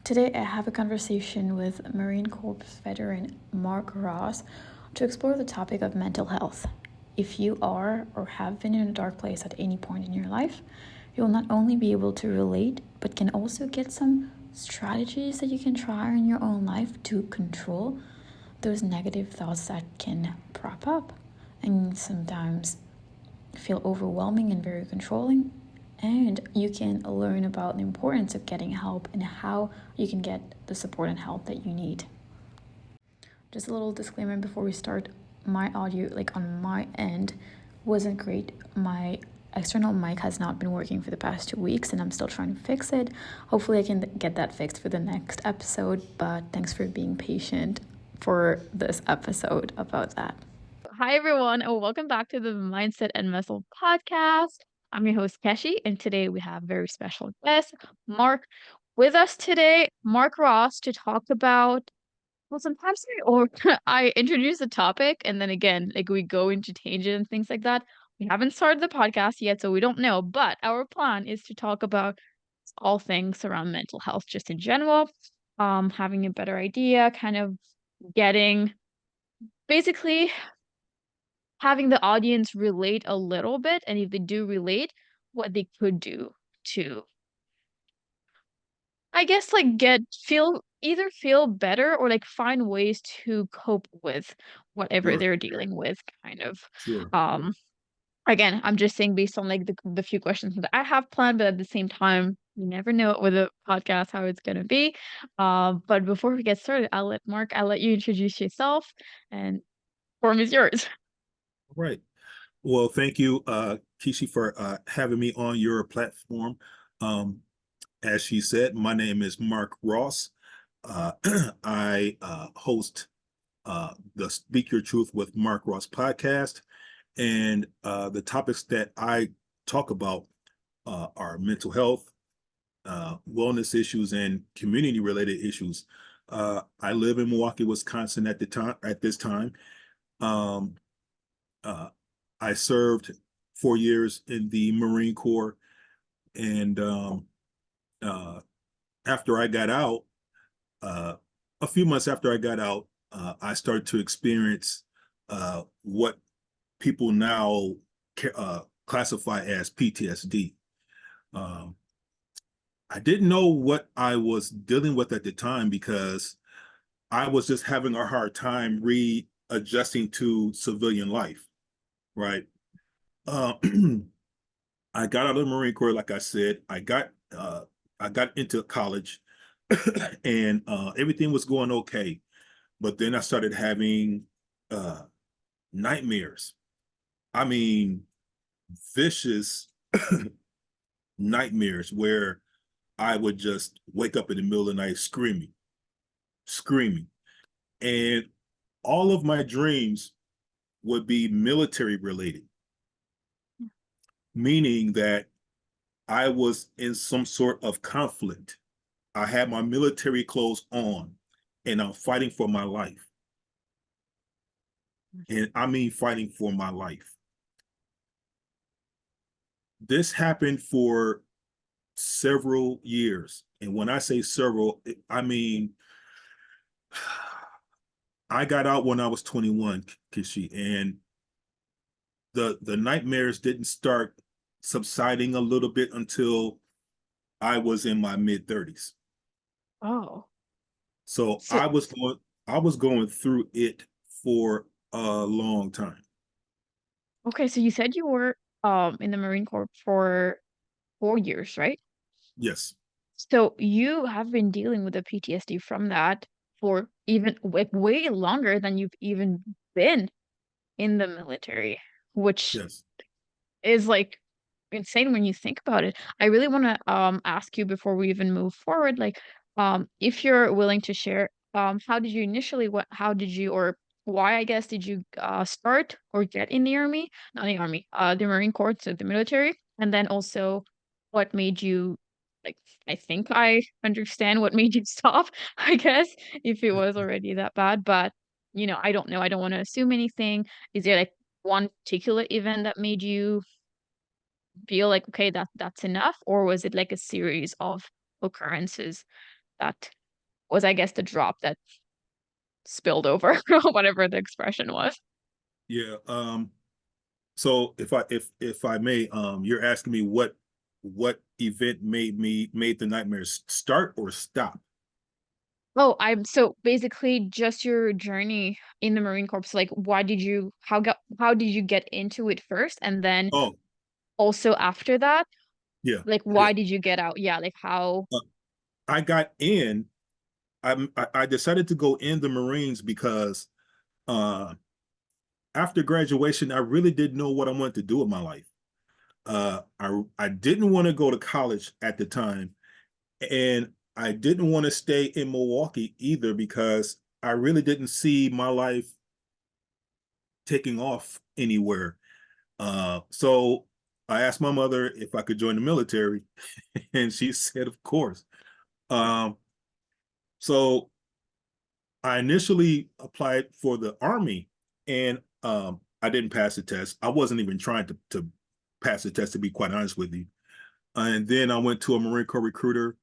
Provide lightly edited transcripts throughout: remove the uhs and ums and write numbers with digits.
Today, I have a conversation with Marine Corps veteran Mark Ross to explore the topic of mental health. If you are or have been in a dark place at any point in your life, you'll not only be able to relate, but can also get some strategies that you can try in your own life to control those negative thoughts that can prop up and sometimes feel overwhelming and very controlling. And you can learn about the importance of getting help and how you can get the support and help that you need. Just a little disclaimer before we start, my audio, on my end, wasn't great. My external mic has not been working for the past 2 weeks and I'm still trying to fix it. Hopefully I can get that fixed for the next episode, but thanks for being patient for this episode about that. Hi everyone, and welcome back to the Mindset and Muscle podcast. I'm your host Keshi, and today we have a very special guest, Mark, with us today, Mark Ross, to talk about, well, sometimes I introduce a topic and then again, we go into tangent and things like that. We haven't started the podcast yet, so we don't know, but our plan is to talk about all things around mental health just in general, having a better idea, kind of getting, basically having the audience relate a little bit, and if they do relate, what they could do to, I guess, feel better or find ways to cope with whatever Sure, they're dealing with, kind of. sure. Again, I'm just saying based on the few questions that I have planned, but at the same time, you never know with a podcast how it's gonna be. But before we get started, I'll let you introduce yourself, and forum is yours. Right. Well, thank you, Kishi, for having me on your platform. Um, as she said, my name is Mark Ross. Uh, I host the Speak Your Truth with Mark Ross podcast, and the topics that I talk about are mental health, wellness issues, and community-related issues. I live in Milwaukee, Wisconsin at the time. At this time. Um, Uh, I served 4 years in the Marine Corps, and uh, after I got out, uh, a few months after I got out, I started to experience what people now classify as PTSD. Um, I didn't know what I was dealing with at the time because I was just having a hard time readjusting to civilian life, right? Uh, I got out of the Marine Corps, like I said. I got into college, and everything was going okay. But then I started having uh, nightmares. I mean, vicious nightmares where I would just wake up in the middle of the night screaming, screaming, and all of my dreams would be military related, meaning that I was in some sort of conflict. I had my military clothes on and I'm fighting for my life. And I mean, fighting for my life. This happened for several years. And when I say several, I mean, I got out when I was 21, Kishi, and the nightmares didn't start subsiding a little bit until I was in my mid 30s. Oh, So so I was going through it for a long time. okay, so you said you were in the Marine Corps for 4 years, right? Yes. So you have been dealing with the PTSD from that for even way longer than you've even been in the military, which Yes. is insane when you think about it. I really want to ask you before we even move forward, if you're willing to share, how did you initially how did you, or why, I guess, did you start or get in the army? Not the army, the Marine Corps, so the military, and then also what made you, like I think I understand what made you stop, I guess, if it was already that bad, but I don't know. I don't want to assume anything. Is there one particular event that made you feel like, okay, that's enough, or was it like a series of occurrences that was, I guess, the drop that spilled over, or whatever the expression was. Yeah. So if I may, you're asking me what event made the nightmares start or stop? Oh, I'm so basically just your journey in the Marine Corps. Like, why did you how did you get into it first, and then Oh, also after that, yeah, like, yeah. why did you get out? Yeah, like how. Uh, I got in. I decided to go in the Marines because uh, after graduation, I really didn't know what I wanted to do with my life. I didn't want to go to college at the time, and I didn't want to stay in Milwaukee either because I really didn't see my life taking off anywhere. So I asked my mother if I could join the military, and she said, of course. Um, so I initially applied for the Army, and I didn't pass the test. I wasn't even trying to pass the test, to be quite honest with you. And then I went to a Marine Corps recruiter.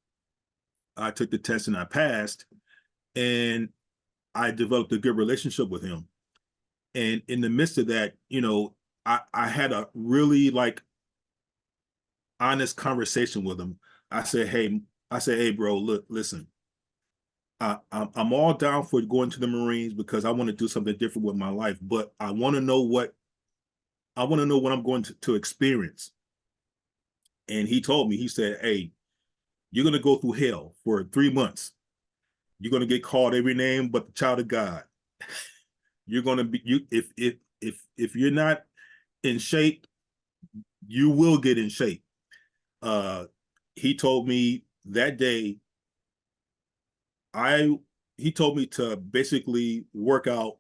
I took the test and I passed, and I developed a good relationship with him. And in the midst of that, I had a really like honest conversation with him. I said, hey, bro, look, listen, I'm all down for going to the Marines because I want to do something different with my life, but I want to know what I'm going to experience. And he told me, he said, hey, you're going to go through hell for 3 months. You're going to get called every name but the child of God. You're going to be you if you're not in shape, you will get in shape. Uh, he told me that day, I he told me to basically work out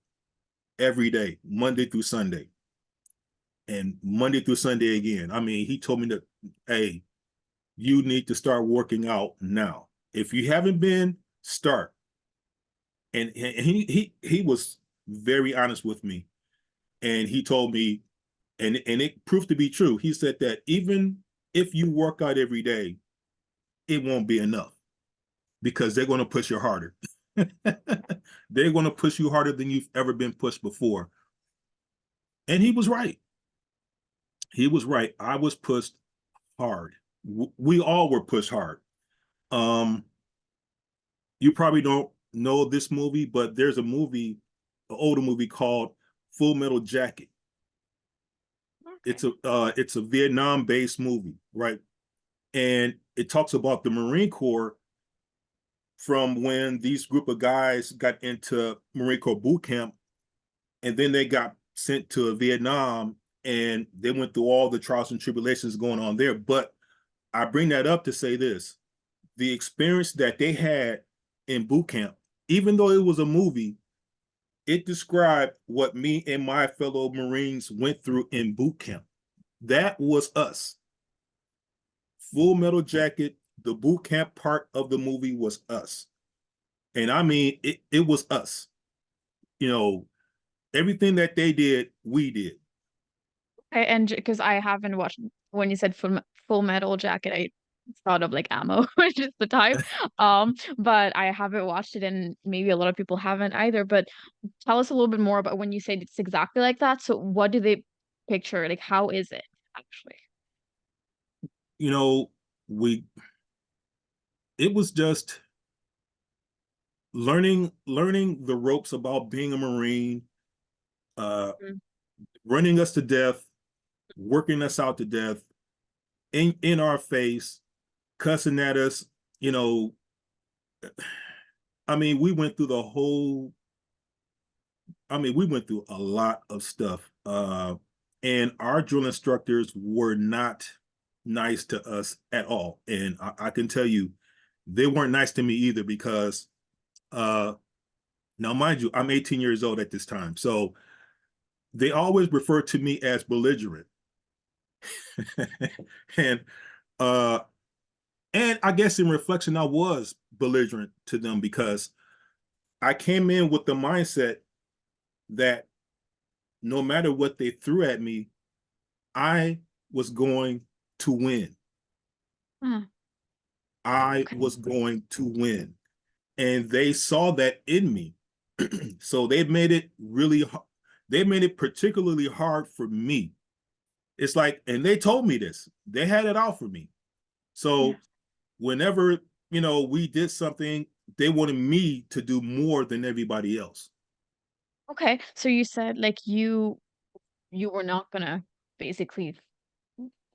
every day, Monday through Sunday, and Monday through Sunday again. I mean, he told me that, hey, you need to start working out now. If you haven't been, start. And he was very honest with me, and he told me, and it proved to be true. He said that even if you work out every day, it won't be enough because they're going to push you harder. They're going to push you harder than you've ever been pushed before. And he was right. He was right. I was pushed hard. We all were pushed hard. Um, you probably don't know this movie, but there's a movie, an older movie called Full Metal Jacket. Okay. It's a Vietnam based movie, right? And it talks about the Marine Corps from when these group of guys got into Marine Corps boot camp, and then they got sent to Vietnam, and they went through all the trials and tribulations going on there. But I bring that up to say this: the experience that they had in boot camp, even though it was a movie, it described what me and my fellow Marines went through in boot camp. That was us. Full Metal Jacket, the boot camp part of the movie was us. And I mean, it was us. You know, everything that they did, we did. And because I haven't watched, when you said Full Metal Jacket, I thought of like Ammo, which is the type. But I haven't watched it, and maybe a lot of people haven't either. But tell us a little bit more about when you say it's exactly like that. So what do they picture? Like, how is it actually? You know, we it was just learning the ropes about being a Marine, uh, Mm. running us to death, working us out to death, in our face, cussing at us. You know, I mean, we went through the whole. I mean, we went through a lot of stuff, and our drill instructors were not nice to us at all. And I can tell you, they weren't nice to me either because, uh, now, mind you, I'm 18 years old at this time, so they always refer to me as belligerent, and uh, and I guess in reflection, I was belligerent to them because I came in with the mindset that no matter what they threw at me, I was going to win. Ah, I okay. was going to win. and they saw that in me. So they made it really, they made it particularly hard for me. It's like, and they told me this, they had it out for me. Yeah. So whenever, we did something, they wanted me to do more than everybody else. Okay. So you said like you were not gonna basically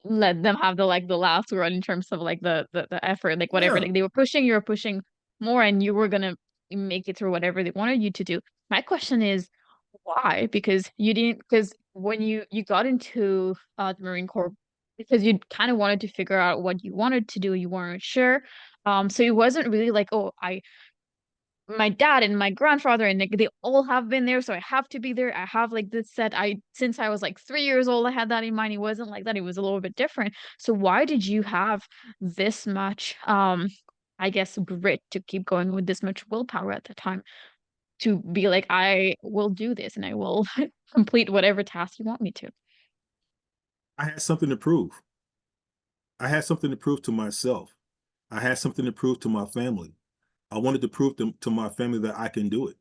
let them have the last word in terms of like the effort, like whatever. Yeah. Like they were pushing, you were pushing more, and you were gonna make it through whatever they wanted you to do. My question is why? Because you didn't because when you got into the Marine Corps because you kind of wanted to figure out what you wanted to do, you weren't sure. So it wasn't really like, oh, I my dad and my grandfather and they all have been there, so I have to be there. I have like this set. I since I was like 3 years old, I had that in mind. It wasn't like that. It was a little bit different. So why did you have this much I guess grit to keep going with this much willpower at the time to be like, I will do this and I will complete whatever task you want me to. I had something to prove. I had something to prove to myself. I had something to prove to my family. I wanted to prove to my family that I can do it.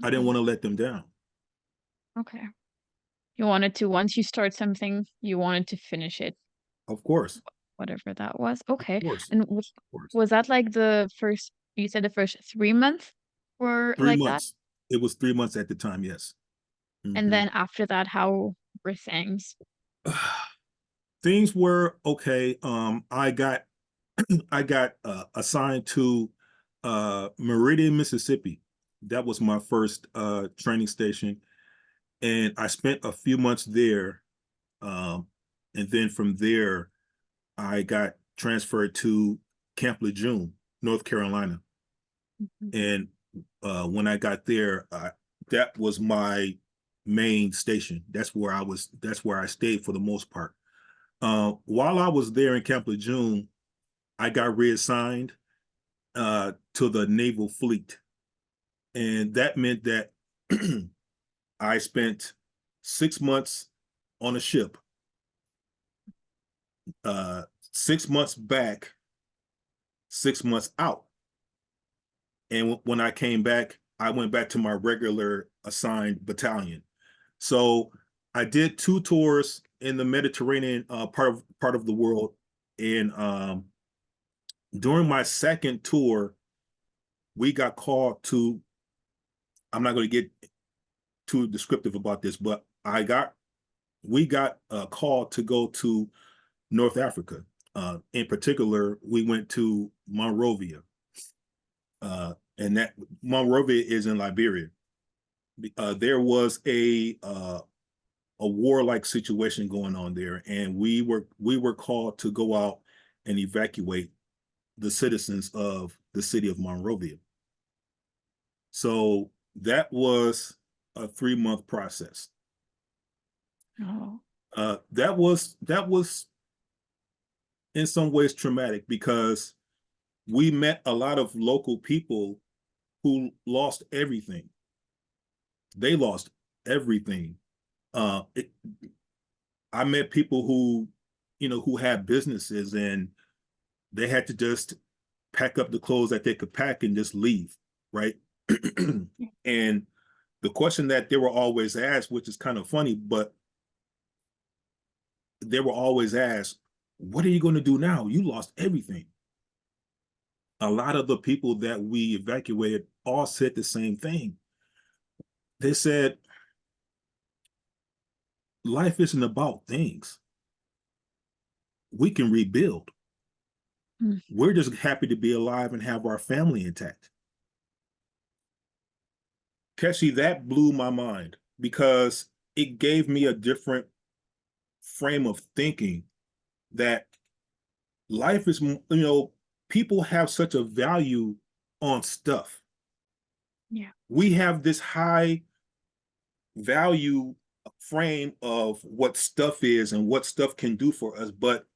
I didn't Okay. want to let them down. Okay. You wanted to once you start something, you wanted to finish it, Of course. whatever that was. Of Okay. course. And Of course. was that like the first, you said the first 3 months were Three like that? months. It was 3 months at the time, yes. And Hmm. then after that, how were things? Things were okay. I got assigned to Meridian, Mississippi. That was my first training station, and I spent a few months there. Um, and then from there, I got transferred to Camp Lejeune, North Carolina. Mhm. And when I got there, that was my main station. That's where I was. That's where I stayed for the most part. While I was there in Camp Lejeune, I got reassigned to the Naval Fleet, and that meant that I spent 6 months on a ship, 6 months back, 6 months out. And when I came back, I went back to my regular assigned battalion. So I did 2 tours in the Mediterranean part of the world. And during my second tour, we got called to. I'm not going to get too descriptive about this, but we got a call to go to North Africa. In particular, we went to Monrovia, and that Monrovia is in Liberia. There was a warlike situation going on there, and we were called to go out and evacuate the citizens of the city of Monrovia. So that was a 3 month process. Oh, That was in some ways traumatic because we met a lot of local people who lost everything. They lost everything. Uh, it, I met people who had businesses and they had to just pack up the clothes that they could pack and just leave, right? yeah. And the question that they were always asked, which is kind of funny, but they were always asked, "What are you going to do now? You lost everything." A lot of the people that we evacuated all said the same thing. They said, "Life isn't about things. We can rebuild. Mm. We're just happy to be alive and have our family intact." Keshi, that blew my mind because it gave me a different frame of thinking that life is, people have such a value on stuff. Yeah. We have this high value frame of what stuff is and what stuff can do for us. But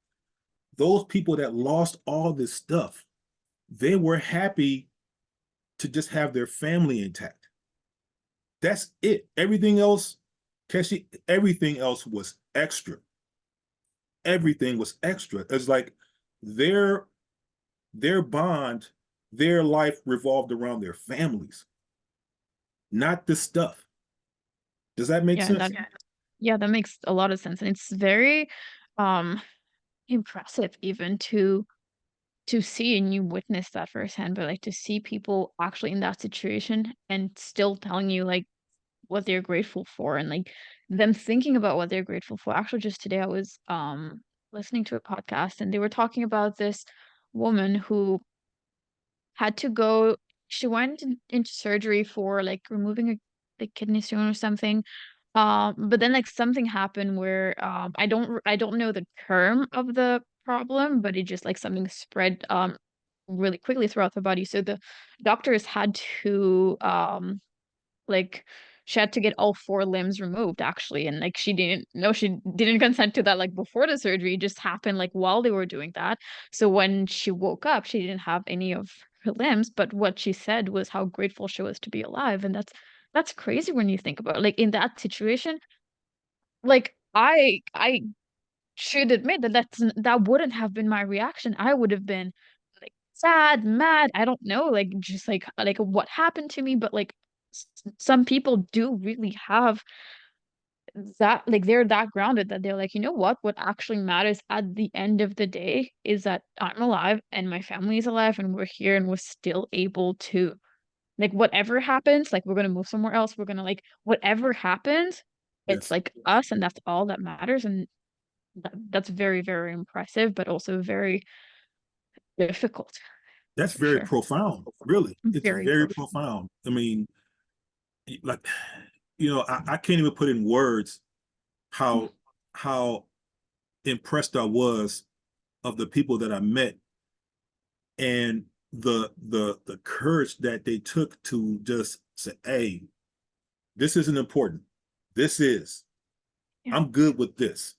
those people that lost all this stuff, they were happy to just have their family intact. That's it. Everything else, Keshi, everything else was extra. Everything was extra. It's like their their bond their life revolved around their families, not the stuff. Does that make Yeah, and sense? that yeah, that makes a lot of sense, and it's very, um, impressive even to see and you witness that firsthand, but, like, to see people actually in that situation and still telling you, like, what they're grateful for and, like, them thinking about what they're grateful for. Actually, just today, I was, listening to a podcast, and they were talking about this woman who had to go she went into surgery for, like, removing a the kidney stone or something, but then, like, something happened where, I don't know the term of the problem, but it just, like, something spread, really quickly throughout the body, so the doctors had to, like, she had to get all 4 limbs removed, actually, and, like, she didn't consent to that, like, before the surgery, it just happened, like, while they were doing that, so when she woke up, she didn't have any of her limbs, but what she said was how grateful she was to be alive, and that's crazy when you think about it, like, in that situation, like, I should admit that that wouldn't have been my reaction. I would have been, like, sad, mad, I don't know, like, just like, what happened to me, but, like, some people do really have that like, they're that grounded that they're like, "You know what actually matters at the end of the day is that I'm alive and my family is alive and we're here and we're still able to like, whatever happens, like, we're gonna move somewhere else, we're gonna, like whatever happens, it's, Yes. like, us and that's all that matters," and that's very, very impressive, but also very difficult, That's for very sure. profound, really. It's Very very profound. profound. I mean, like, I can't even put in words Mm, how how impressed I was of the people that I met and the courage that they took to just say, "Hey, this isn't important. This is. yeah. I'm good with this.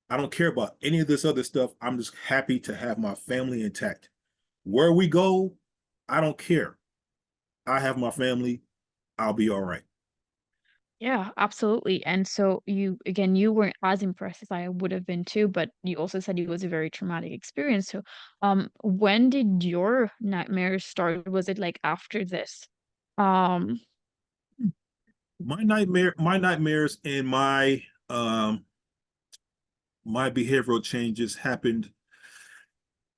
I don't care about any of this other stuff. I'm just happy to have my family intact. Where we go, I don't care. I have my family. I'll be all right." Yeah, absolutely. And so you again, you weren't as impressed as I would have been too, but you also said it was a very traumatic experience. So, when did your nightmares start? Was it like after this? Um, My nightmares and my behavioral changes happened,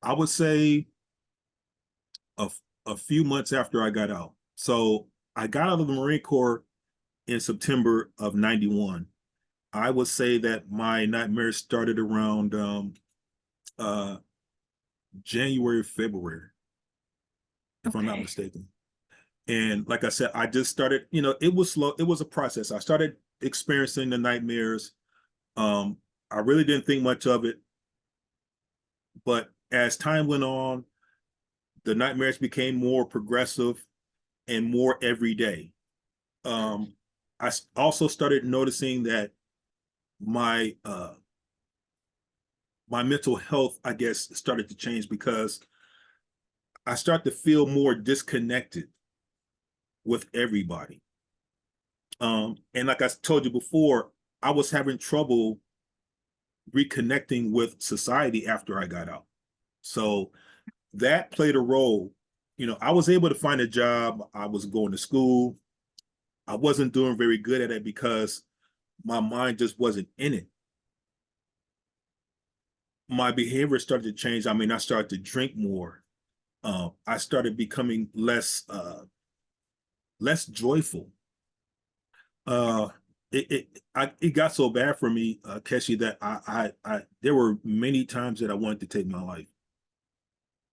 I would say, a, a few months after I got out. So I got out of the Marine Corps in September of 91. I would say that my nightmares started around uh, January, February, if I'm not okay. mistaken. And like I said, I just started, it was slow. It was a process. I started experiencing the nightmares. Um, I really didn't think much of it. But as time went on, the nightmares became more progressive and more every day. Um, I also started noticing that my my mental health, I guess, started to change because I start to feel more disconnected with everybody. And like I told you before, I was having trouble reconnecting with society after I got out. So that played a role. I was able to find a job. I was going to school. I wasn't doing very good at it because my mind just wasn't in it. My behavior started to change. I mean, I started to drink more. I started becoming less joyful. Uh, it got so bad for me, Keshi, that there were many times that I wanted to take my life.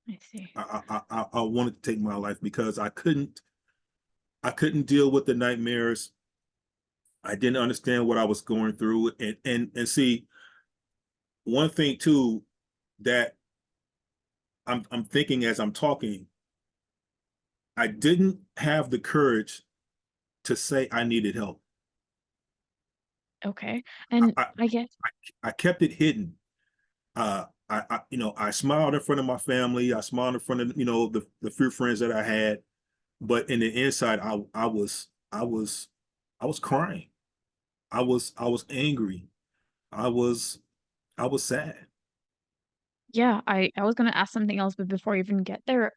I see. I wanted to take my life because I couldn't deal with the nightmares. I didn't understand what I was going through, and see, one thing too that I'm thinking as I'm talking, I didn't have the courage to say I needed help. Okay. I And I, I get I kept it hidden. I smiled in front of my family. I smiled in front of the few friends that I had, but in the inside, I was crying. I was angry. I was I was sad. Yeah, I was gonna ask something else, but before I even get there,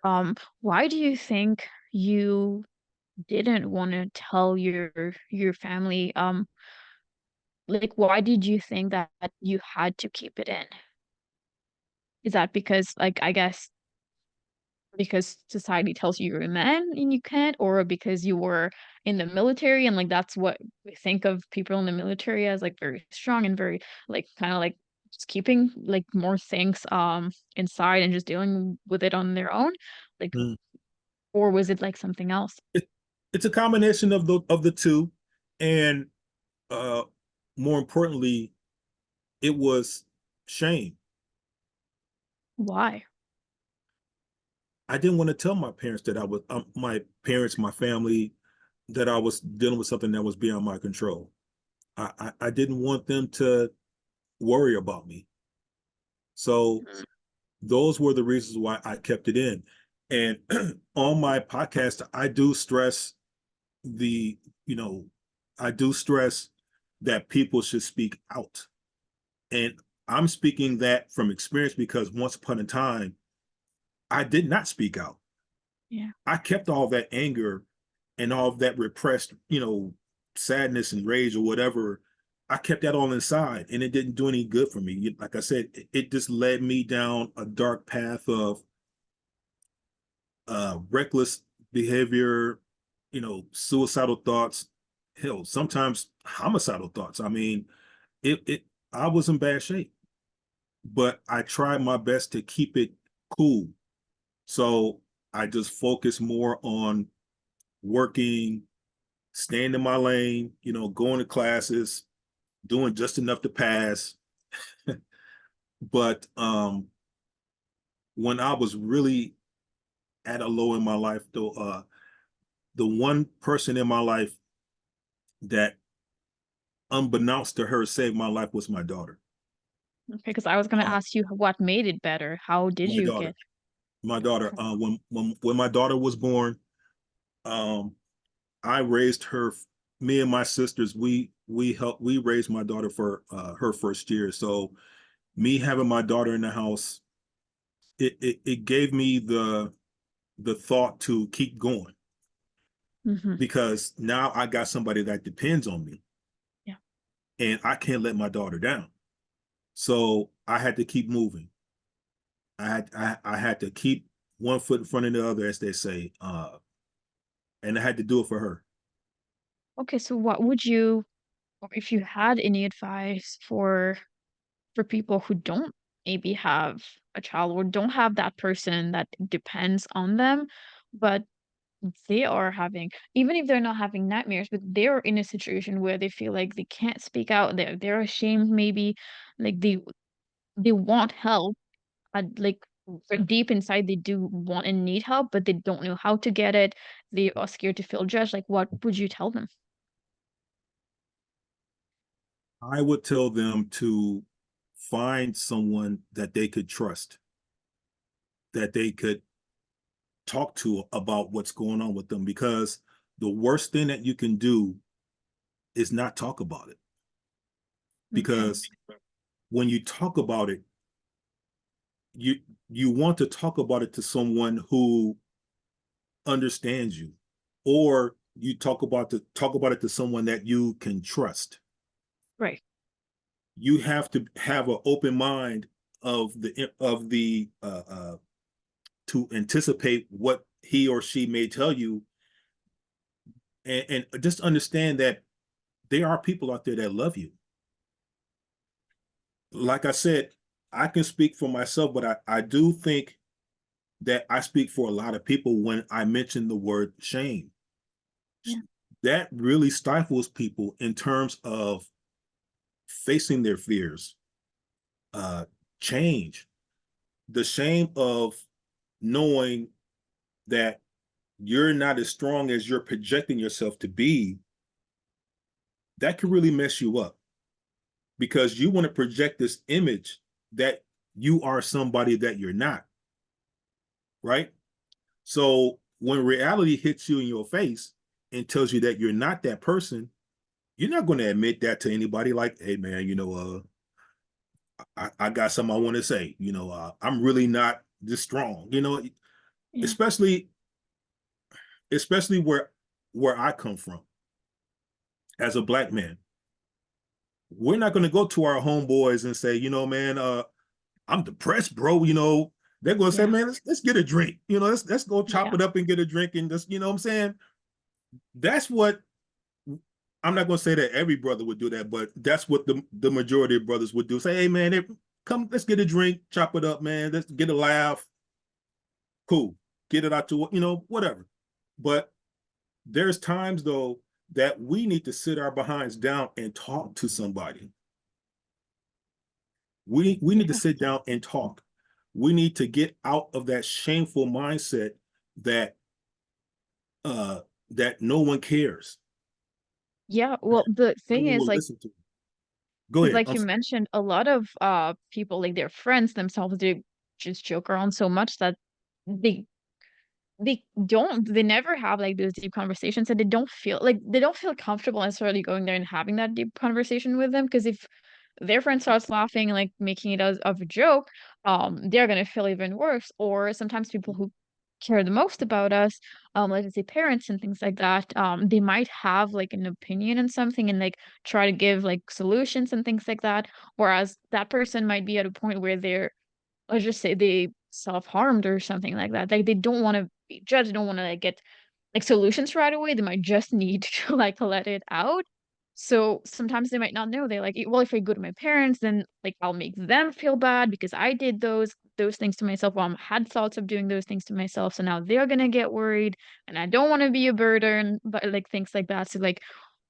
why do you think you didn't wanna tell your family, like, why did you think that you had to keep it in? Is that because, like, I guess because society tells you you're a man and you can't, or because you were in the military and, like, that's what we think of people in the military as, like, very strong and very, like, kinda, like, just keeping, like, more things, inside and just dealing with it on their own? Like, Mm. or was it, like, something else? It, it's a combination of the two, and uh, more importantly, it was shame. Why? I didn't want to tell my parents that my family, that I was dealing with something that was beyond my control. I didn't want them to worry about me. So Mhm. those were the reasons why I kept it in. And on my podcast, I do stress the, you know, I do stress that people should speak out. And I'm speaking that from experience because once upon a time, I did not speak out. Yeah. I kept all that anger and all of that repressed, sadness and rage or whatever. I kept that all inside and it didn't do any good for me. Like I said, it just led me down a dark path of reckless behavior, suicidal thoughts, hell, sometimes homicidal thoughts. I mean, it I was in bad shape, but I tried my best to keep it cool. So I just focused more on working, staying in my lane, going to classes, doing just enough to pass. But when I was really at a low in my life, though, the one person in my life that, unbeknownst to her, saved my life was my daughter. Okay, because I was gonna Uh, ask you what made it better. How did my you daughter, get my daughter. okay. When my daughter was born, um, I raised her. Me and my sisters, we raised my daughter for her first year. So me having my daughter in the house, it gave me the thought to keep going Mhm. because now I got somebody that depends on me Yeah. and I can't let my daughter down. So I had to keep moving. I had to keep one foot in front of the other, as they say, and I had to do it for her. Okay, so what would you or if you had any advice for people who don't maybe have a child or don't have that person that depends on them, but they are having even if they're not having nightmares, but they're in a situation where they feel like they can't speak out, they're ashamed maybe, like they want help, like deep inside they do want and need help, but they don't know how to get it. They are scared to feel judged. Like, what would you tell them? I would tell them to find someone that they could trust, that they could talk to about what's going on with them, because the worst thing that you can do is not talk about it. Okay. Because when you talk about it, you you want to talk about it to someone who understands you, or you talk about it to someone that you can trust. Right. You have to have an open mind of the to anticipate what he or she may tell you, and just understand that there are people out there that love you. Like I said, I can speak for myself, but I do think that I speak for a lot of people when I mention the word shame. Yeah. That really stifles people in terms of facing their fears, uh, change, the shame of knowing that you're not as strong as you're projecting yourself to be. That could really mess you up because you want to project this image that you are somebody that you're not, right? So when reality hits you in your face and tells you that you're not that person, you're not going to admit that to anybody like, hey man, I got something I want to say. I'm really not this strong. Yeah. Especially especially where I come from as a black man. We're not going to go to our homeboys and say, man, I'm depressed, bro. They're going to say, Yeah. man, let's get a drink. Let's go chop Yeah. it up and get a drink and just, what I'm saying? That's what I'm not going to say that every brother would do that, but that's what the majority of brothers would do. Say, hey, man, come, let's get a drink, chop it up, man. Let's get a laugh. Cool. Get it out to, whatever. But there's times, though, that we need to sit our behinds down and talk to somebody. We need to Yeah. sit down and talk. We need to get out of that shameful mindset that uh that no one cares. Yeah. Well, the No thing one is, will like, listen to. Go because ahead. like you mentioned, a lot of people, like their friends themselves, they just joke around so much that they they never have like those deep conversations, and they don't feel comfortable necessarily going there and having that deep conversation with them, because if their friend starts laughing, like making it as of a joke, they're gonna feel even worse. Or sometimes people who care the most about us, like let's say parents and things like that, they might have like an opinion on something and like try to give like solutions and things like that. Whereas that person might be at a point where they're, let's just say, they self-harmed or something like that. Like they don't want to be judged, they don't want to like get like solutions right away. They might just need to like let it out. So sometimes they might not know. They're like, well, if I go to my parents, then like I'll make them feel bad because I did those things to myself. Well, I had thoughts of doing those things to myself. So now they're gonna get worried and I don't want to be a burden, but like things like that. So like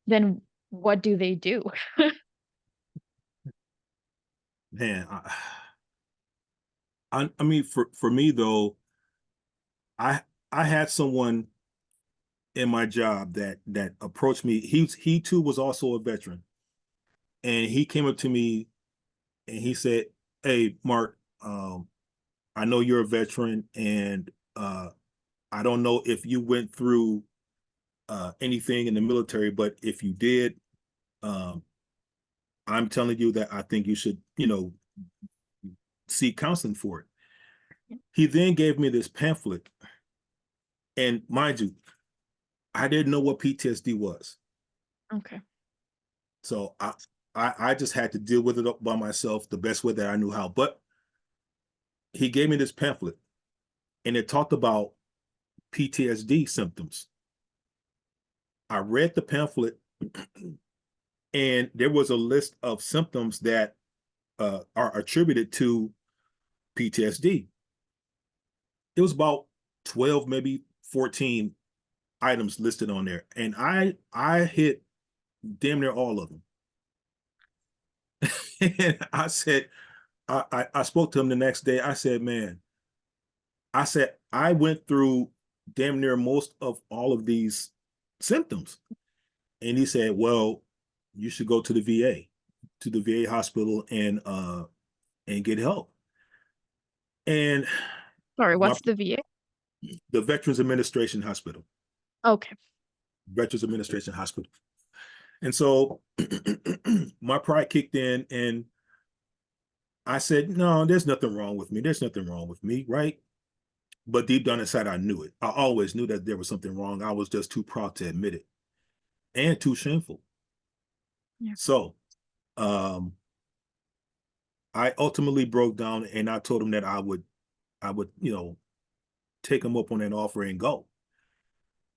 then what do they do? Man, I mean, for me though, I I had someone in my job that approached me. He too was also a veteran, and he came up to me and he said, "Hey, Mark, I know you're a veteran, and I don't know if you went through anything in the military, but if you did, um, I'm telling you that I think you should, seek counseling for it." He then gave me this pamphlet, and mind you, I didn't know what PTSD was, Okay. so I just had to deal with it by myself the best way that I knew how. But he gave me this pamphlet, and it talked about PTSD symptoms. I read the pamphlet, and there was a list of symptoms that are attributed to PTSD. It was about 12, maybe 14 items listed on there, and I hit damn near all of them. And I said, I spoke to him the next day. I said, man, I said I went through damn near most of all of these symptoms. And he said, well, you should go to the VA, to the VA hospital, and get help. And Sorry, my what's the VA? the Veterans Administration Hospital, Okay. Veterans Administration Hospital. And so my pride kicked in, and I said, no, there's nothing wrong with me. There's nothing wrong with me, right? But deep down inside, I knew it. I always knew that there was something wrong. I was just too proud to admit it and too shameful. Yeah. So um, I ultimately broke down, and I told him that I would, take him up on that offer and go.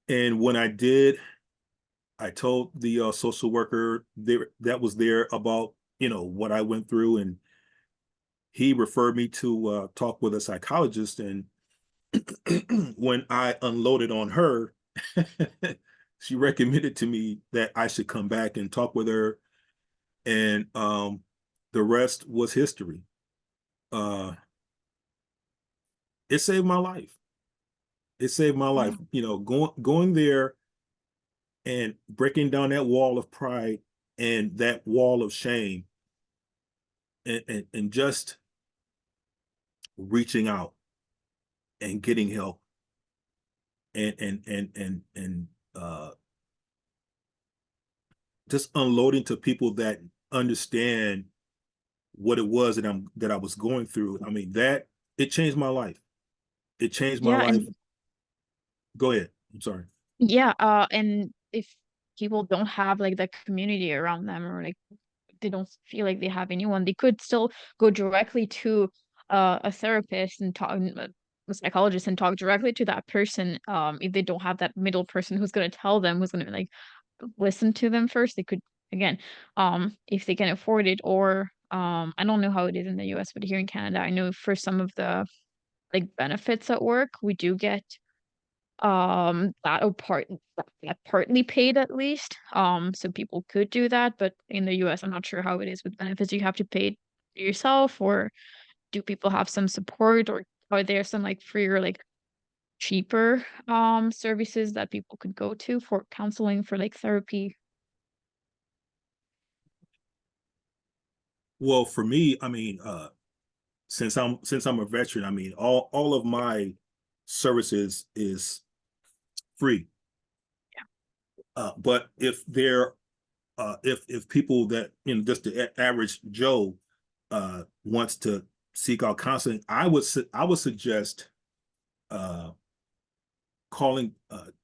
And when I did, I told the social worker there that was there about, what I went through, and he referred me to talk with a psychologist. And when I unloaded on her, she recommended to me that I should come back and talk with her, and the rest was history. Uh, it saved my life. It saved my life. Yeah. Going there and breaking down that wall of pride and that wall of shame, and just reaching out and getting help, and just unloading to people that understand what it was that I was going through. I mean, that it changed my life. It changed my Yeah, life. and Go ahead. I'm sorry. yeah, and if people don't have like the community around them, or like they don't feel like they have anyone, they could still go directly to a therapist and talk, a psychologist, and talk directly to that person. If they don't have that middle person who's going to tell them, who's going to like listen to them first, they could, again, if they can afford it, or I don't know how it is in the US, but here in Canada, I know for some of the like benefits at work, we do get that or that partly paid at least. So people could do that, but in the US, I'm not sure how it is with benefits. You have to pay yourself, or do people have some support, or are there some like free or like cheaper services that people could go to for counseling, for like therapy? Well, for me, I mean, since I'm a veteran, I mean, all of my services is free. But if people that, just the average Joe wants to seek out counseling, I would suggest uh calling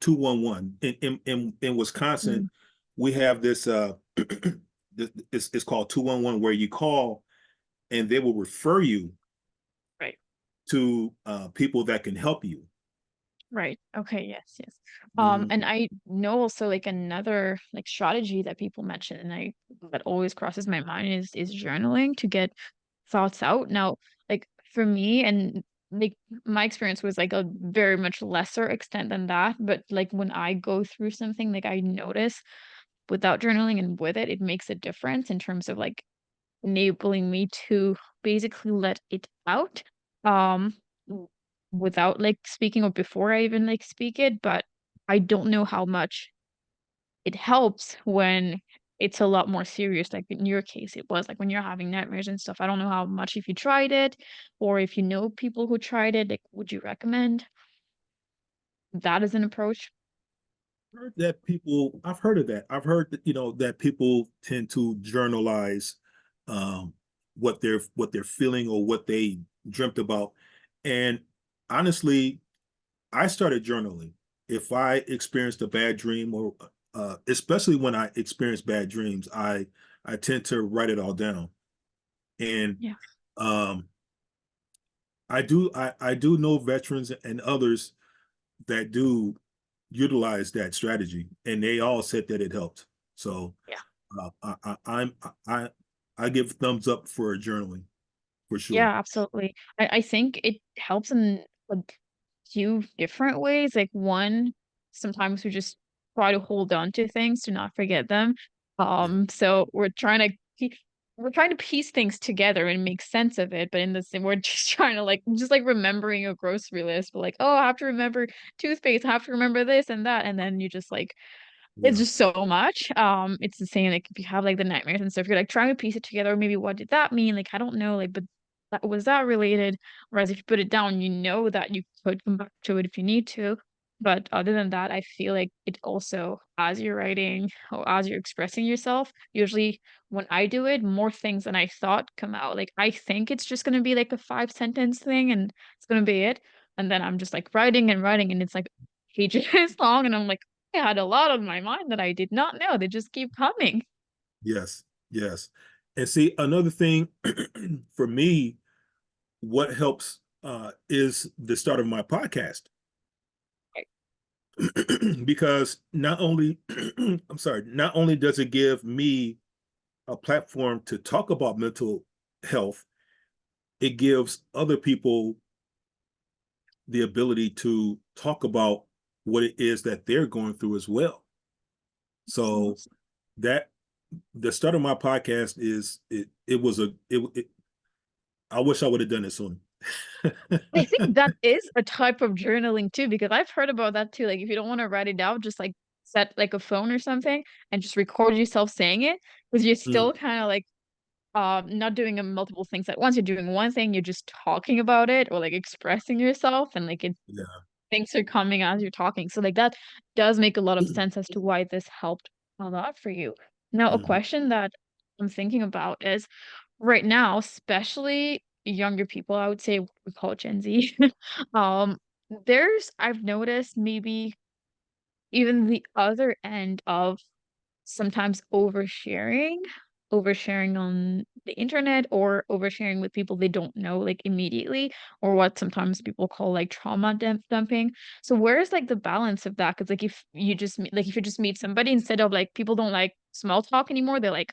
211. In Wisconsin, Mm, we have this it's called 211, where you call and they will refer you right. to people that can help you. Right. Okay. Yes. Yes. Mm. And I know also like another like strategy that people mention, and I that always crosses my mind is journaling to get thoughts out. Now, like for me, and like my experience was like a very much lesser extent than that, but like when I go through something, like I notice without journaling and with it, it makes a difference in terms of like enabling me to basically let it out. Um, without like speaking, or before I even like speak it, but I don't know how much it helps when it's a lot more serious. Like in your case, it was like when you're having nightmares and stuff. I don't know how much if you tried it, or if you know people who tried it, like would you recommend that as an approach? Heard that people, I've heard of that. I've heard that, that people tend to journalize um, what they're feeling or what they dreamt about. And honestly, I started journaling. If I experienced a bad dream, or especially when I experience bad dreams, I tend to write it all down. And Yeah. um, I do know veterans and others that do utilize that strategy, and they all said that it helped. So Yeah. I I give thumbs up for journaling for sure. Yeah, absolutely. I think it helps in a few different ways. Like one, sometimes we just try to hold on to things to not forget them. Yeah, So we're trying to piece things together and make sense of it, but in the same, we're just trying to like just like remembering a grocery list. But like, oh, I have to remember toothpaste, I have to remember this and that, and then you just like it's yeah, just so much. It's the same like if you have like the nightmares and stuff, you're like trying to piece it together. Maybe what did that mean? Like I don't know, like but that was that related? Whereas if you put it down, you know that you could come back to it if you need to. But other than that, I feel like it also, as you're writing or as you're expressing yourself, usually when I do it, more things than I thought come out. Like I think it's just gonna be like a 5 sentence thing and it's gonna be it. And then I'm just like writing and writing and it's like pages long and I'm like, I had a lot on my mind that I did not know. They just keep coming. yes, yes. And see, another thing for me, what helps is the start of my podcast. Because not only I'm sorry, not only does it give me a platform to talk about mental health, it gives other people the ability to talk about what it is that they're going through as well. So that the start of my podcast is it was I wish I would have done it sooner. I think that is a type of journaling too, because I've heard about that too. Like if you don't want to write it down, just like set like a phone or something and just record yourself saying it, because you're Mm, still kind of like not doing multiple things at once. You're doing one thing, you're just talking about it or like expressing yourself, and like it yeah. things are coming as you're talking. So like that does make a lot of sense as to why this helped a lot for you. Now, a Mhm. question that I'm thinking about is right now, especially younger people, I would say we call it Gen Z. Um, I've noticed maybe even the other end of sometimes oversharing on the internet or oversharing with people they don't know like immediately, or what sometimes people call like dumping. So where's like the balance of that? Because like if you just meet somebody, instead of like, people don't like small talk anymore, they're like,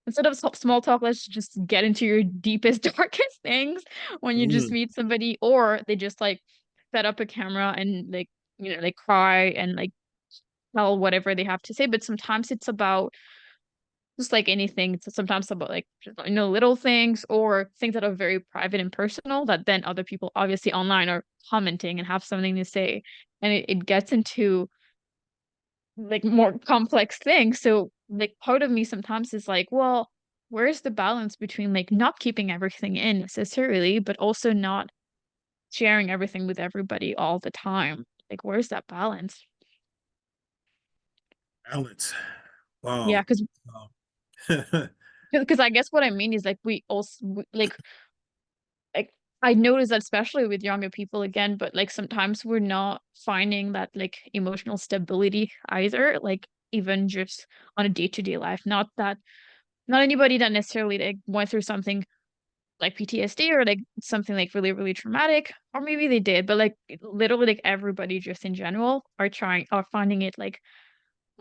instead of small talk, let's just get into your deepest darkest things when you just Mm, meet somebody, or they just like set up a camera and like, like cry and like tell whatever they have to say. But sometimes it's about just like anything. It's sometimes about like just, little things or things that are very private and personal that then other people obviously online are commenting and have something to say. And it gets into like more complex things. So like part of me sometimes is like, well, where's the balance between like not keeping everything in necessarily, but also not sharing everything with everybody all the time? Like, where's that balance? balance. Yeah, Wow. because Um, I guess what I mean is like we also like I notice that especially with younger people again, but like sometimes we're not finding that like emotional stability either, like even just on a day-to-day life. Not anybody that necessarily like went through something like PTSD or like something like really, really traumatic, or maybe they did, but like literally like everybody just in general are finding it like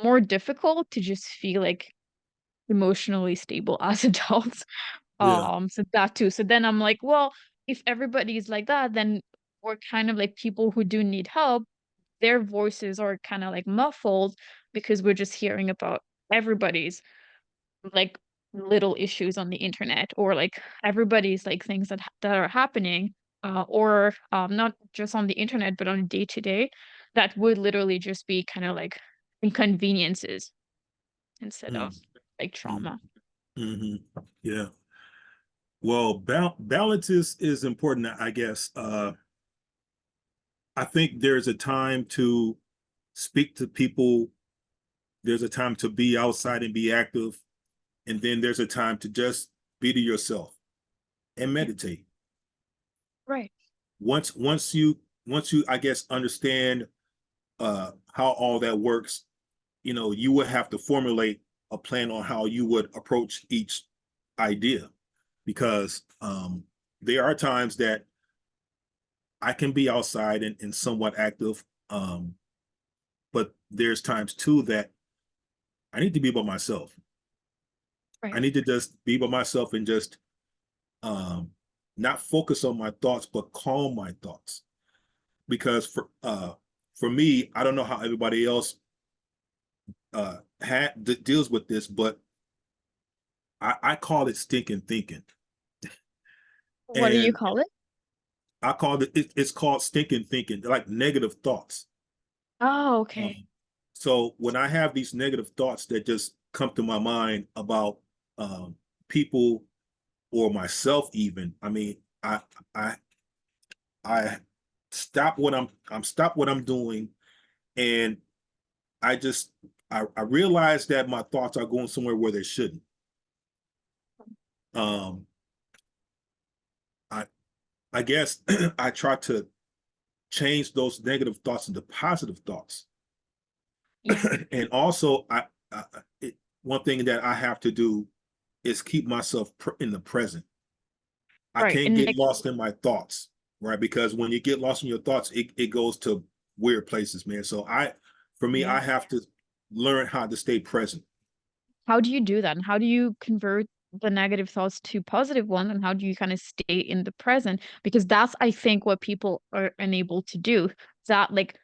more difficult to just feel like emotionally stable as adults. yeah. So that too. So then I'm like, well, if everybody's like that, then we're kind of like people who do need help. Their voices are kind of like muffled because we're just hearing about everybody's like little issues on the internet, or like everybody's like things that are happening, or not just on the internet, but on a day to day, that would literally just be kind of like inconveniences instead of Mm, like mm, trauma. hmm. Yeah. Well, balance is important, I guess. I think there's a time to speak to people. There's a time to be outside and be active, and then there's a time to just be to yourself and Yeah. meditate. Right. Once once you once you I guess understand how all that works, you would have to formulate a plan on how you would approach each idea, because there are times that I can be outside and somewhat active, but there's times too that I need to be by myself. I Right. need to just be by myself and just um, not focus on my thoughts, but calm my thoughts. Because for me, I don't know how everybody else deals with this, but I call it stinking thinking, What do you and call it? I call it's called stinking thinking, like negative thoughts. Oh, okay. Um, so when I have these negative thoughts that just come to my mind about people or myself, even, I mean, I I stop what I'm doing, and I just I realize that my thoughts are going somewhere where they shouldn't. Um, I I guess I try to change those negative thoughts into positive thoughts. Yeah. And also, I one thing that I have to do is keep myself in the present. I Right. can't And get like, lost in my thoughts, right? Because when you get lost in your thoughts, it goes to weird places, man. So for me, yeah. I have to learn how to stay present. How do you do that? And how do you convert the negative thoughts to positive ones? And how do you kind of stay in the present? Because that's, I think, what people are unable to do. That like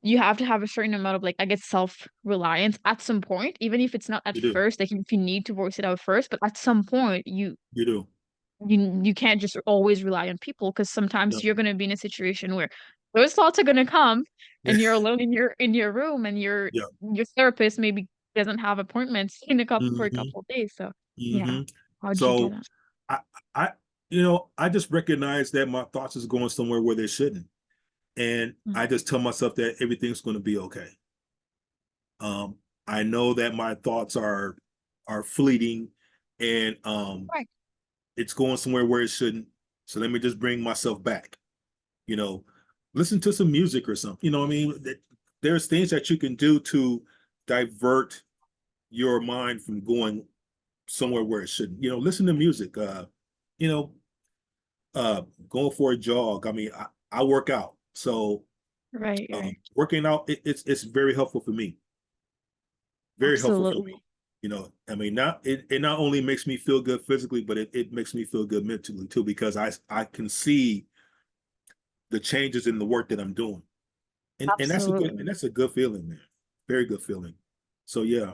you have to have a certain amount of like, I guess, self-reliance at some point, even if it's not at You do, first, like if you need to voice it out first, but at some point you do. you can't just always rely on people, because sometimes Yep. you're going to be in a situation where those thoughts are going to come and you're alone in your room, and Yeah. your therapist maybe doesn't have appointments in for a Hmm. couple of days. So yeah, Hmm. how did you do So that? I I I just recognize that my thoughts is going somewhere where they shouldn't. And Mm. I just tell myself that everything's going to be okay. I know that my thoughts are fleeting, and Right. it's going somewhere where it shouldn't. So let me just bring myself back. You know, listen to some music or something. You know what I mean? There's things that you can do to divert your mind from going somewhere where it shouldn't. You know, listen to music. You know, going for a jog. I mean, I work out, so Right, right. working out it's very helpful for me. Very helpful for me. Absolutely. You know, I mean, not it not only makes me feel good physically, but it makes me feel good mentally too, because I can see the changes in the work that I'm doing. And Absolutely. that's a good feeling, man. Very good feeling. So yeah,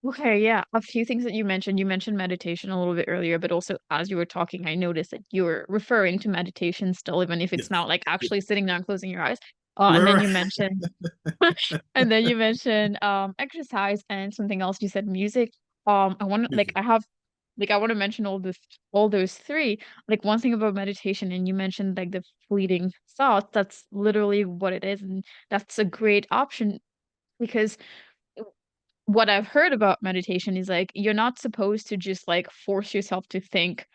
Okay, yeah. A few things that you mentioned. You mentioned meditation a little bit earlier, but also as you were talking, I noticed that you were referring to meditation still, even if it's yes, not like yeah. actually sitting down, closing your eyes. And then Right, you mentioned exercise and something else. You said music. I want to like music. I have like I want to mention all those three. Like one thing about meditation, and you mentioned like the fleeting thoughts. That's literally what it is, and that's a great option because what I've heard about meditation is like you're not supposed to just like force yourself to think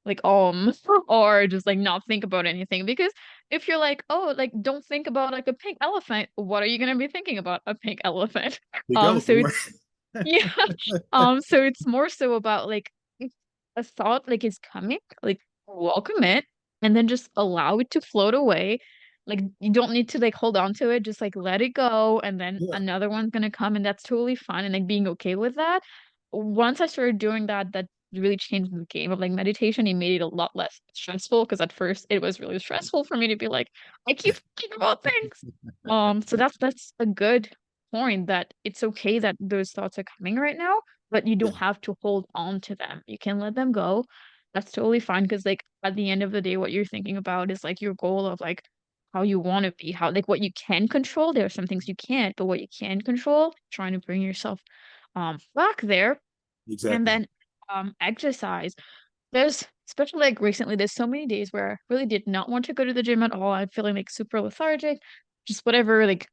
like or just like not think about anything because if you're like oh like don't think about like a pink elephant, what are you going to be thinking about a pink elephant? Big So elephant, it's right? yeah. So it's more so about like if a thought like is coming, like welcome it and then just allow it to float away. Like you don't need to like hold on to it, just like let it go and then Yeah, another one's gonna come and that's totally fine and like being okay with that. Once I started doing that, that really changed the game of like meditation. It made it a lot less stressful because at first it was really stressful for me to be like, I keep thinking about things. So that's a good point that it's okay that those thoughts are coming right now, but you yeah, don't have to hold on to them. You can let them go. That's totally fine because like at the end of the day, what you're thinking about is like your goal of like how you want to be, how like what you can control. There are some things you can't, but what you can control, trying to bring yourself back there. And exactly. then exercise. There's especially like recently, there's so many days where I really did not want to go to the gym at all. I'm feeling like super lethargic, just whatever, like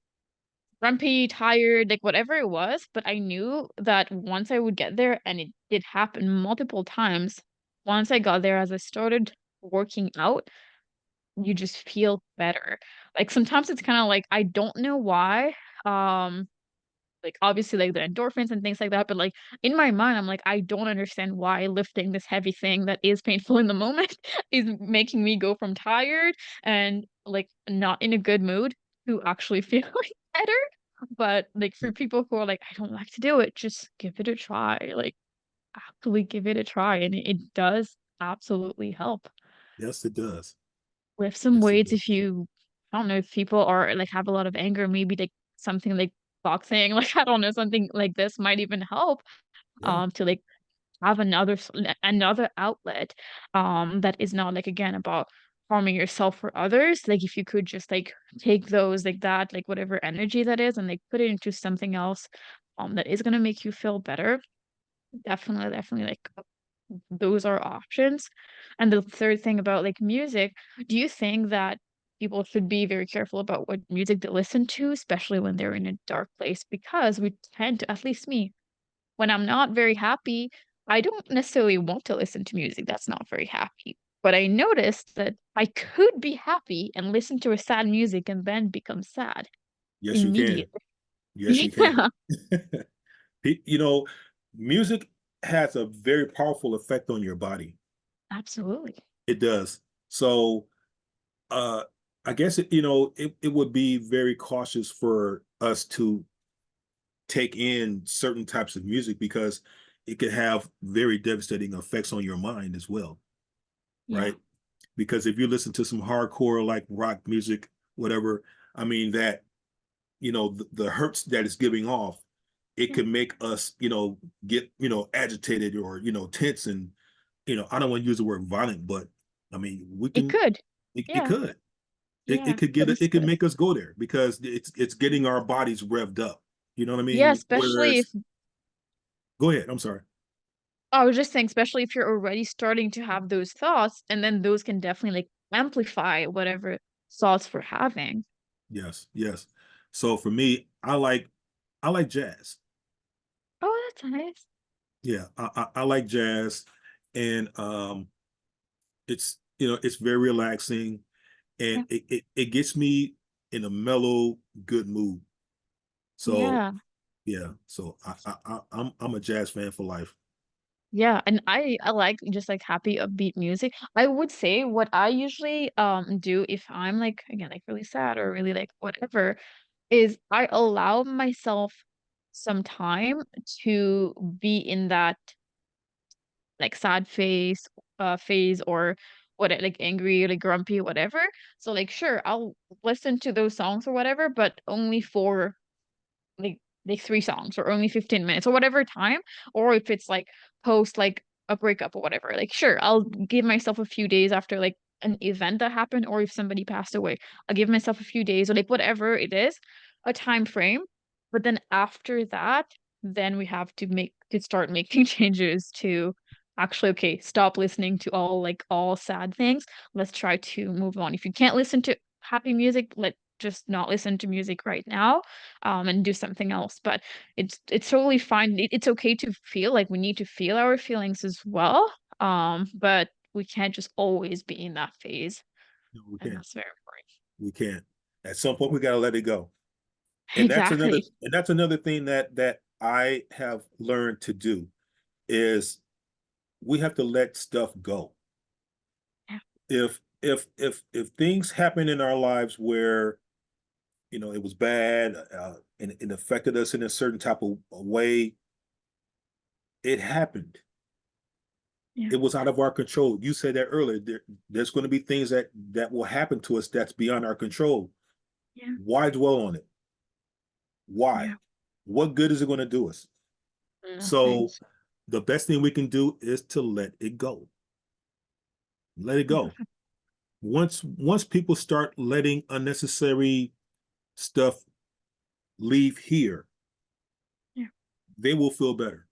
grumpy, tired, like whatever it was. But I knew that once I would get there, and it did happen multiple times, once I got there, as I started working out, you just feel better. Like sometimes it's kind of like I don't know why. Like obviously like the endorphins and things like that, but like in my mind, I'm like, I don't understand why lifting this heavy thing that is painful in the moment is making me go from tired and like not in a good mood to actually feeling better. But like for people who are like, I don't like to do it, just give it a try. Like actually give it a try. And it does absolutely help. Yes, it does. Lift some Yes, it weights does. if you, I don't know, if people are like have a lot of anger, maybe like something like boxing, like I don't know, something like this might even help Yeah, to like have another outlet that is not like again about harming yourself or others. Like if you could just like take those like that, like whatever energy that is and like put it into something else that is gonna make you feel better. Definitely like those are options. And the third thing about like music, do you think that people should be very careful about what music they listen to, especially when they're in a dark place? Because we tend to, at least me, when I'm not very happy, I don't necessarily want to listen to music that's not very happy. But I noticed that I could be happy and listen to a sad music and then become sad yes, you can. immediately. Yes, you can. Yeah, You know, music has a very powerful effect on your body. absolutely. It does. So, uh, I guess you know, it would be very cautious for us to take in certain types of music because it could have very devastating effects on your mind as well, Yeah, right? Because if you listen to some hardcore like rock music, whatever, I mean that you know the hurts that it's giving off, it yeah. can make us get agitated or tense and I don't want to use the word violent, but I mean we It can could. it Yeah, could it yeah. could get Because it could make us go there because it's getting our bodies revved up. You know what I yeah, mean? especially if Whereas, go ahead. I'm sorry. I was just saying, especially if you're already starting to have those thoughts, and then those can definitely like amplify whatever thoughts we're having. Yes, yes. So for me, I like jazz. Oh, that's nice. Yeah, I like jazz. and it's it's very relaxing, and Yeah. it gets me in a mellow, good mood. So Yeah. yeah, so I'm a jazz fan for life. Yeah, and I like just like happy upbeat music. I would say what I usually do if I'm like again like really sad or really like whatever is I allow myself some time to be in that like sad phase or what like angry, like grumpy, whatever. So like sure, I'll listen to those songs or whatever, but only for like 3 songs or only 15 minutes or whatever time, or if it's like post like a breakup or whatever. Like sure, I'll give myself a few days after like an event that happened or if somebody passed away. I'll give myself a few days or like whatever it is, a time frame. But then after that, then we have to start making changes to actually okay, stop listening to all sad things. Let's try to move on. If you can't listen to happy music, let just not listen to music right now and do something else. But it's totally fine. It's okay to feel like we need to feel our feelings as well. But we can't just always be in that phase, No, we and can't. that's very important. We can't. At some point, we got to let it go. And Exactly. that's another thing that I have learned to do is we have to let stuff go. Yeah. If things happen in our lives where it was bad, and it affected us in a certain type of way, it happened. Yeah. It was out of our control. You said that earlier. There's going to be things that will happen to us that's beyond our control. Yeah. Why dwell on it? Why? Yeah. What good is it going to do us? Nothing. So the best thing we can do is to let it go. Let it go. Once people start letting unnecessary stuff leave here, Yeah. they will feel better.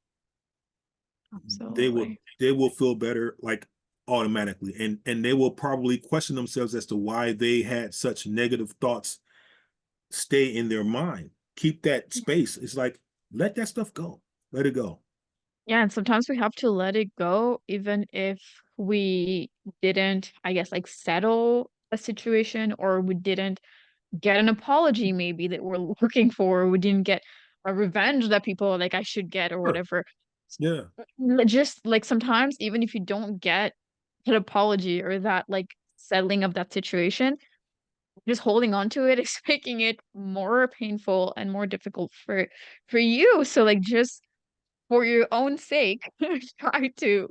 They will Absolutely. they will feel better like automatically, and they will probably question themselves as to why they had such negative thoughts stay in their mind. Keep that Yeah. space. It's like let that stuff go. Let it go. Yeah, and sometimes we have to let it go, even if we didn't, I guess, like settle a situation or we didn't get an apology maybe that we're looking for, or we didn't get a revenge that people are like I should get or Sure. whatever. Yeah. Just like sometimes even if you don't get an apology or that like settling of that situation, just holding on to it is making it more painful and more difficult for you. So like just for your own sake, try to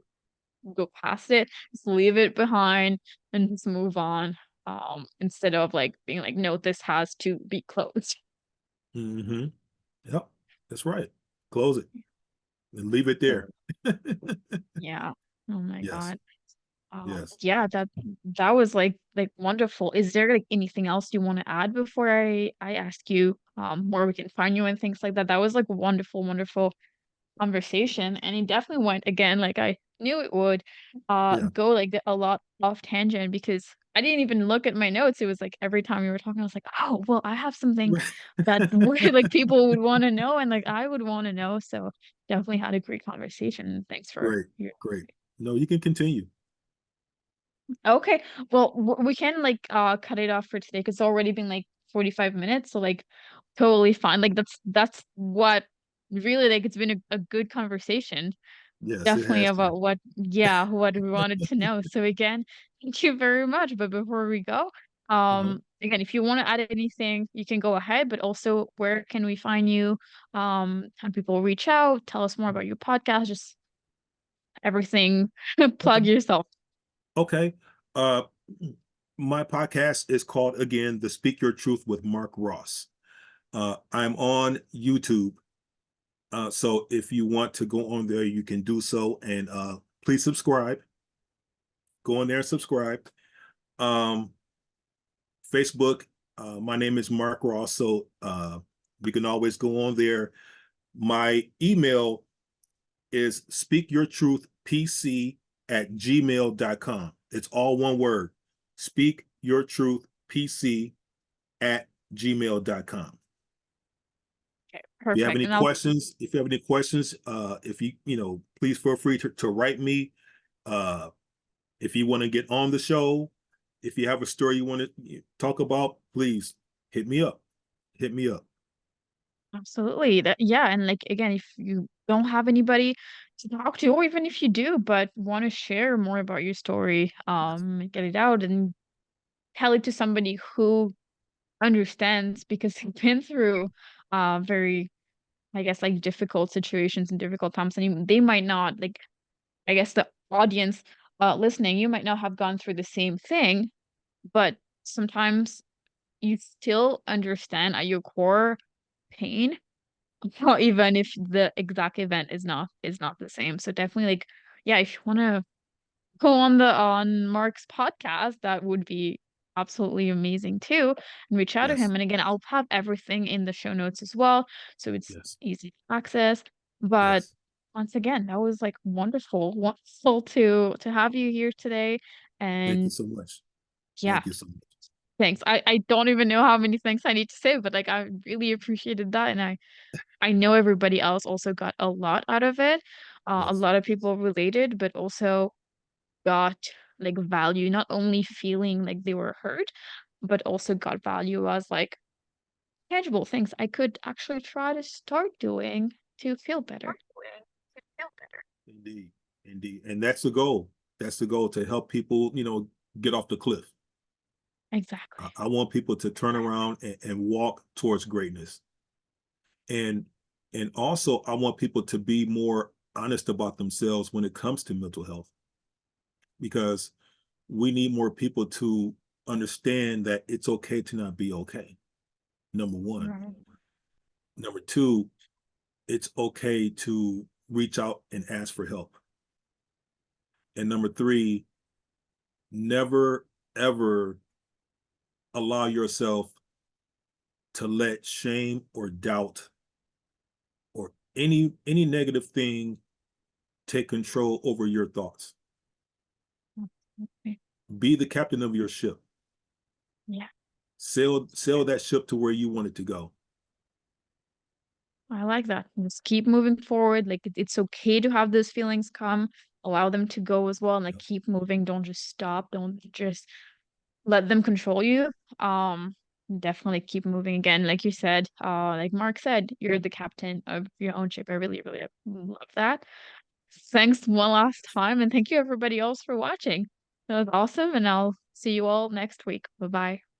go past it, just leave it behind and just move on. Instead of like being like, no, this has to be closed. Mm-hmm. Yep. That's right. Close it and leave it there. So yeah. Oh my Yes. God. Yes. Yeah, that was like wonderful. Is there like anything else you want to add before I ask you where we can find you and things like that? That was like wonderful, wonderful conversation, and it definitely went again like I knew it would Yeah. go like a lot off tangent because I didn't even look at my notes. It was like every time you were talking I was like, oh well, I have something that like people would want to know and like I would want to know. So definitely had a great conversation. Thanks for Great. your Great. No, you can continue. okay. Well, we can like cut it off for today because it's already been like 45 minutes, so like totally fine. Like that's what really like it's been a good conversation. Yes, it Definitely has been. about what we wanted to know. So again, thank you very much. But before we go, Uh-huh. again, if you want to add anything, you can go ahead, but also where can we find you? How do people reach out? Tell us more about your podcast, just everything. Okay. Plug yourself. Okay. Uh, my podcast is called again, The Speak Your Truth with Mark Ross. I'm on YouTube. So if you want to go on there, you can do so. And please subscribe. Go on there and subscribe. Um, Facebook, my name is Mark Ross. So you can always go on there. My email is speakyourtruthpc@gmail.com. It's all one word. Speakyourtruthpc@gmail.com. Okay, If you have perfect. any And I'll questions, if you have any questions, if you please feel free to write me, Uh, if you want to get on the show, if you have a story you want to talk about, please hit me up. Hit me up. Absolutely. That yeah, and like again, if you don't have anybody to talk to, or even if you do, but want to share more about your story, Yes. get it out and tell it to somebody who understands because they've been through very, I guess, like difficult situations and difficult times, and they might not like, I guess the audience listening, you might not have gone through the same thing, but sometimes you still understand at your core pain. Well, even if the exact event is not the same. So definitely like yeah, if you wanna go on the on Mark's podcast, that would be absolutely amazing too. And reach out to Yes. him. And again, I'll have everything in the show notes as well. So it's Yes. easy to access. But Yes. once again, that was like wonderful, wonderful to have you here today. Thank you And so much. yeah, Thank you so much. thanks. I don't even know how many thanks I need to say, but like I really appreciated that. And I know everybody else also got a lot out of it. A Yes. lot of people related, but also got like value, not only feeling like they were heard, but also got value as like tangible things I could actually try to start doing to feel better. Indeed. Indeed. And that's the goal. That's the goal, to help people, get off the cliff. I, Exactly. I want people to turn around and walk towards greatness. And and also I want people to be more honest about themselves when it comes to mental health, because we need more people to understand that it's okay to not be okay. Number one. Right. Number two, it's okay to reach out and ask for help. And number three, never ever allow yourself to let shame or doubt or any negative thing take control over your thoughts. Okay. Be the captain of your ship. Yeah, Sail that ship to where you want it to go. I like that. Just keep moving forward. Like it's okay to have those feelings come, allow them to go as well, and like keep moving. Don't just stop. Don't just let them control you. Definitely keep moving again. Like you said, like Mark said, you're the captain of your own ship. I really, really love that. Thanks one last time, and thank you everybody else for watching. That was awesome, and I'll see you all next week. Bye bye.